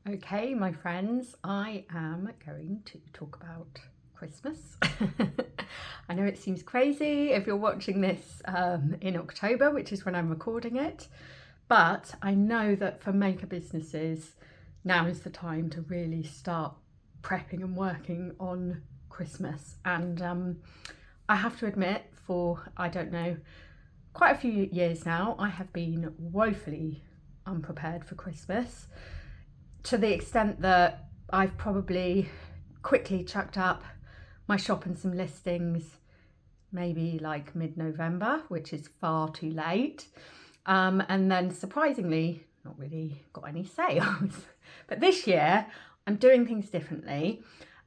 Okay, my friends, I am going to talk about Christmas. I know it seems crazy if you're watching this in October, which is when I'm recording it, but I know that for maker businesses, now is the time to really start prepping and working on Christmas. And I have to admit, for I don't know, quite a few years now, I have been woefully unprepared for Christmas, to the extent that I've probably quickly chucked up my shop and some listings maybe like mid-November, which is far too late. And then surprisingly, not really got any sales. But this year, I'm doing things differently.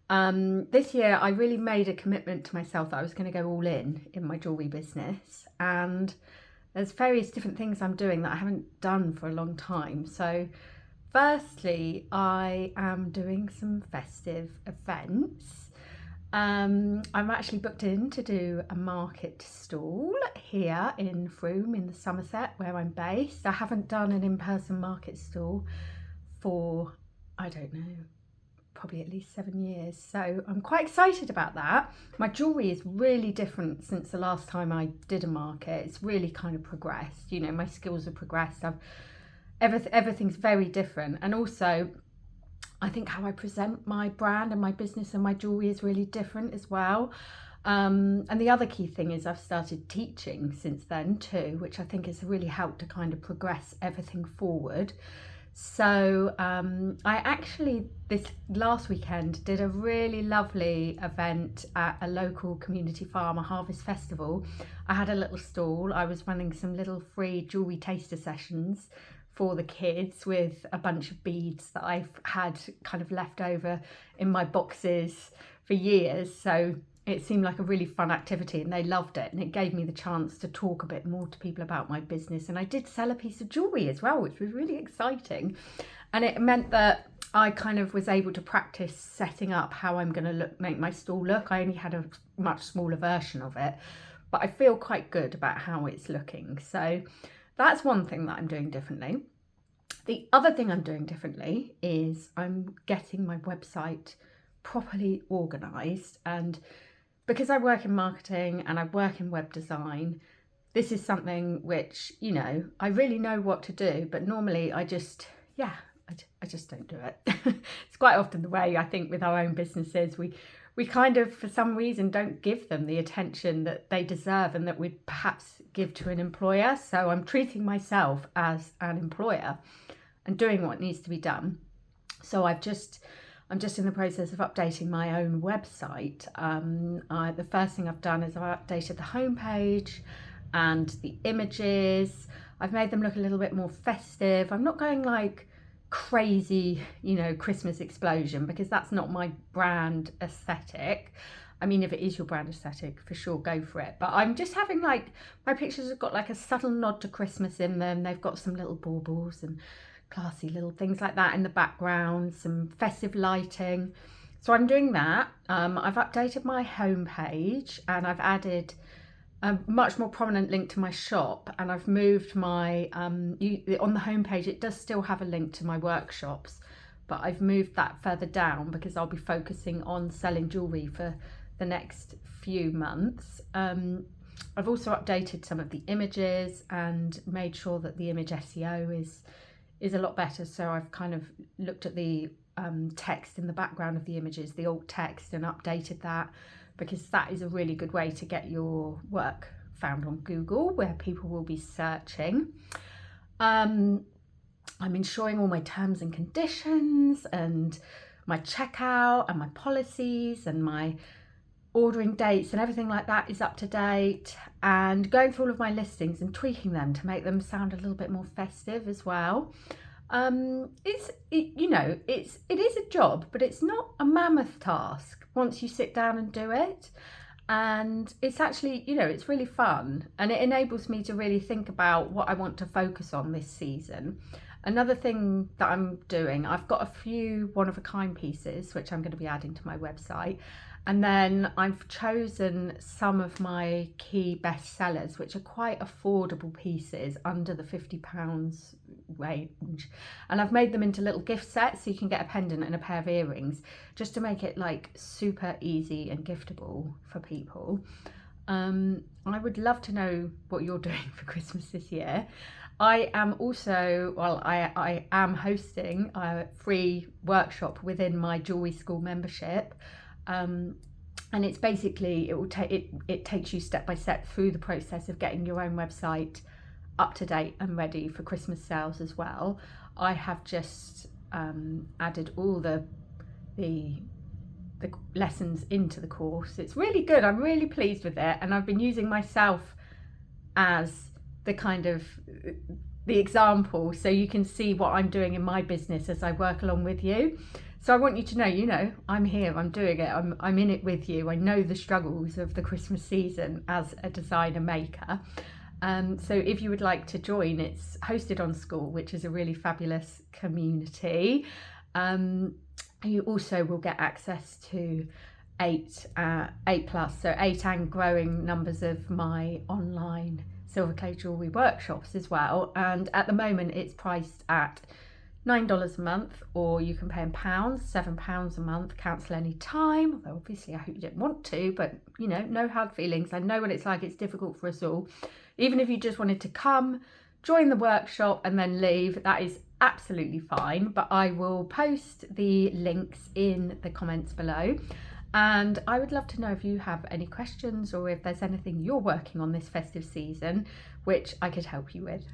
This year, I really made a commitment to myself that I was going to go all in my jewellery business. And there's various different things I'm doing that I haven't done for a long time. So firstly, I am doing some festive events. I'm actually booked in to do a market stall here in Frome in the Somerset, where I'm based. I haven't done an in-person market stall for, I don't know, probably at least 7 years. So I'm quite excited about that. My jewellery is really different since the last time I did a market. It's really kind of progressed. You know, my skills have progressed. Everything's very different, and also I think how I present my brand and my business and my jewellery is really different as well. And the other key thing is I've started teaching since then too, which I think has really helped to kind of progress everything forward. So I actually this last weekend did a really lovely event at a local community farm, a harvest festival. I had a little stall. I was running some little free jewellery taster sessions for the kids with a bunch of beads that I've had kind of left over in my boxes for years. So it seemed like a really fun activity and they loved it, and it gave me the chance to talk a bit more to people about my business. And I did sell a piece of jewellery as well, which was really exciting, and it meant that I kind of was able to practice setting up how I'm going to make my stall look. I only had a much smaller version of it, but I feel quite good about how it's looking. So that's one thing that I'm doing differently. The other thing I'm doing differently is I'm getting my website properly organised, and because I work in marketing and I work in web design, this is something which, you know, I really know what to do, but normally I just don't do it. It's quite often the way, I think, with our own businesses. We kind of, for some reason, don't give them the attention that they deserve and that we'd perhaps give to an employer. So I'm treating myself as an employer and doing what needs to be done. So I'm just in the process of updating my own website. The first thing I've done is I've updated the homepage and the images. I've made them look a little bit more festive. I'm not going like crazy, you know, Christmas explosion, because that's not my brand aesthetic. I mean, if it is your brand aesthetic, for sure, go for it. But I'm just having like, my pictures have got like a subtle nod to Christmas in them. They've got some little baubles and classy little things like that in the background, some festive lighting. So I'm doing that. I've updated my homepage and I've added a much more prominent link to my shop, and I've moved my on the homepage it does still have a link to my workshops, but I've moved that further down because I'll be focusing on selling jewellery for the next few months. I've also updated some of the images and made sure that the image SEO is a lot better. So I've kind of looked at the text in the background of the images, the alt text, and updated that, because that is a really good way to get your work found on Google, where people will be searching. I'm ensuring all my terms and conditions and my checkout and my policies and my ordering dates and everything like that is up to date, and going through all of my listings and tweaking them to make them sound a little bit more festive as well. It is a job, but it's not a mammoth task once you sit down and do it. And it's actually, you know, it's really fun, and it enables me to really think about what I want to focus on this season. Another thing that I'm doing, I've got a few one-of-a-kind pieces which I'm going to be adding to my website, And then I've chosen some of my key bestsellers, which are quite affordable pieces under the £50 range. And I've made them into little gift sets, so you can get a pendant and a pair of earrings, just to make it like super easy and giftable for people. I would love to know what you're doing for Christmas this year. I am also, well, I am hosting a free workshop within my Jewellery School membership. And it's basically, it takes you step by step through the process of getting your own website up to date and ready for Christmas sales as well. I have just added all the lessons into the course. It's really good. I'm really pleased with it, and I've been using myself as the kind of the example, so you can see what I'm doing in my business as I work along with you. So I want you to know, I'm here, I'm doing it, I'm in it with you. I know the struggles of the Christmas season as a designer maker. So if you would like to join, it's hosted on Skool, which is a really fabulous community. You also will get access to 8 plus, so 8 and growing numbers of my online silver clay jewellery workshops as well. And at the moment it's priced at $9 a month, or you can pay in pounds, £7 a month, cancel any time. Although obviously I hope you don't want to, but no hard feelings. I know what it's like, it's difficult for us all. Even if you just wanted to come, join the workshop and then leave, that is absolutely fine. But I will post the links in the comments below. And I would love to know if you have any questions, or if there's anything you're working on this festive season which I could help you with.